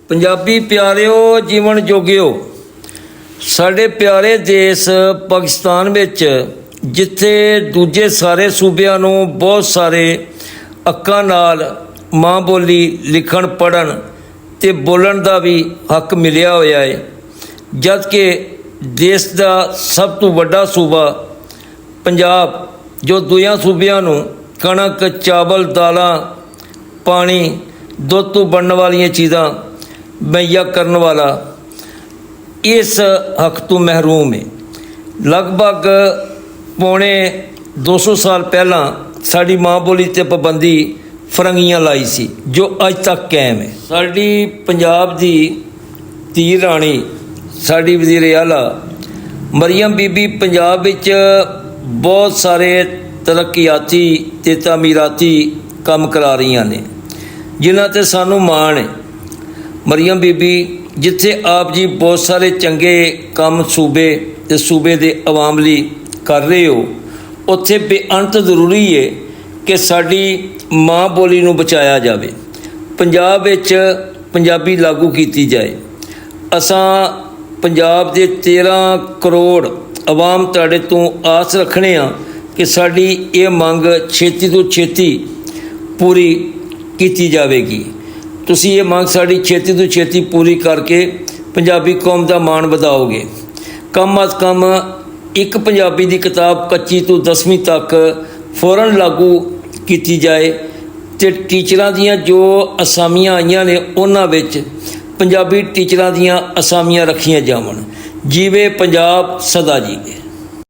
ਪੰਜਾਬੀ ਪਿਆਰਿਓ, ਜੀਵਨ ਜੋਗਿਓ, ਸਾਡੇ ਪਿਆਰੇ ਦੇਸ਼ ਪਾਕਿਸਤਾਨ ਵਿੱਚ ਜਿੱਥੇ ਦੂਜੇ ਸਾਰੇ ਸੂਬਿਆਂ ਨੂੰ ਬਹੁਤ ਸਾਰੇ ਅੱਖਾਂ ਨਾਲ ਮਾਂ ਬੋਲੀ ਲਿਖਣ ਪੜ੍ਹਨ ਅਤੇ ਬੋਲਣ ਦਾ ਵੀ ਹੱਕ ਮਿਲਿਆ ਹੋਇਆ ਹੈ, ਜਦ ਕਿ ਦੇਸ਼ ਦਾ ਸਭ ਤੋਂ ਵੱਡਾ ਸੂਬਾ ਪੰਜਾਬ ਜੋ ਦੂਜਿਆਂ ਸੂਬਿਆਂ ਨੂੰ ਕਣਕ, ਚਾਵਲ, ਦਾਲਾਂ, ਪਾਣੀ, ਦੁੱਧ ਤੋਂ ਬਣਨ ਵਾਲੀਆਂ ਚੀਜ਼ਾਂ ਮੁਹੱਈਆ ਕਰਨ ਵਾਲਾ ਇਸ ਹੱਕ ਤੋਂ ਮਹਿਰੂਮ ਹੈ। ਲਗਭਗ ਪੌਣੇ 200 ਸਾਲ ਪਹਿਲਾਂ ਸਾਡੀ ਮਾਂ ਬੋਲੀ 'ਤੇ ਪਾਬੰਦੀ ਫਰੰਗੀਆਂ ਲਾਈ ਸੀ, ਜੋ ਅੱਜ ਤੱਕ ਕਾਇਮ ਹੈ। ਸਾਡੀ ਪੰਜਾਬ ਦੀ ਧੀ ਰਾਣੀ, ਸਾਡੀ ਵਜ਼ੀਰ ਆਲਾ ਮਰੀਮ ਬੀਬੀ ਪੰਜਾਬ ਵਿੱਚ ਬਹੁਤ ਸਾਰੇ ਤਰੱਕੀਆਤੀ ਅਤੇ ਤਾਮੀਰਾਤੀ ਕੰਮ ਕਰਾ ਰਹੀਆਂ ਨੇ, ਜਿਨ੍ਹਾਂ 'ਤੇ ਸਾਨੂੰ ਮਾਣ ਹੈ। ਮਰੀਮ ਬੀਬੀ ਜਿੱਥੇ ਆਪ ਜੀ ਬਹੁਤ ਸਾਰੇ ਚੰਗੇ ਕੰਮ ਸੂਬੇ ਅਤੇ ਸੂਬੇ ਦੇ ਆਵਾਮ ਲਈ ਕਰ ਰਹੇ ਹੋ, ਉੱਥੇ ਬੇਅੰਤ ਜ਼ਰੂਰੀ ਹੈ ਕਿ ਸਾਡੀ ਮਾਂ ਬੋਲੀ ਨੂੰ ਬਚਾਇਆ ਜਾਵੇ, ਪੰਜਾਬ ਵਿੱਚ ਪੰਜਾਬੀ ਲਾਗੂ ਕੀਤੀ ਜਾਏ। ਅਸਾਂ ਪੰਜਾਬ ਦੇ 13 ਕਰੋੜ ਆਵਾਮ ਤੁਹਾਡੇ ਤੋਂ ਆਸ ਰੱਖਣੇ ਆ ਕਿ ਸਾਡੀ ਇਹ ਮੰਗ ਛੇਤੀ ਤੋਂ ਛੇਤੀ ਪੂਰੀ ਕੀਤੀ ਜਾਵੇਗੀ। ਤੁਸੀਂ ਇਹ ਮੰਗ ਸਾਡੀ ਛੇਤੀ ਤੋਂ ਛੇਤੀ ਪੂਰੀ ਕਰਕੇ ਪੰਜਾਬੀ ਕੌਮ ਦਾ ਮਾਣ ਵਧਾਓਗੇ। ਕਮ ਅਜ਼ ਕਮ ਇੱਕ ਪੰਜਾਬੀ ਦੀ ਕਿਤਾਬ ਕੱਚੀ ਤੋਂ 10ਵੀਂ ਤੱਕ ਫੌਰਨ ਲਾਗੂ ਕੀਤੀ ਜਾਏ ਅਤੇ ਟੀਚਰਾਂ ਦੀਆਂ ਜੋ ਅਸਾਮੀਆਂ ਆਈਆਂ ਨੇ ਉਹਨਾਂ ਵਿੱਚ ਪੰਜਾਬੀ ਟੀਚਰਾਂ ਦੀਆਂ ਅਸਾਮੀਆਂ ਰੱਖੀਆਂ ਜਾਵਣ। ਜੀਵੇ ਪੰਜਾਬ, ਸਦਾ ਜੀਵੇ।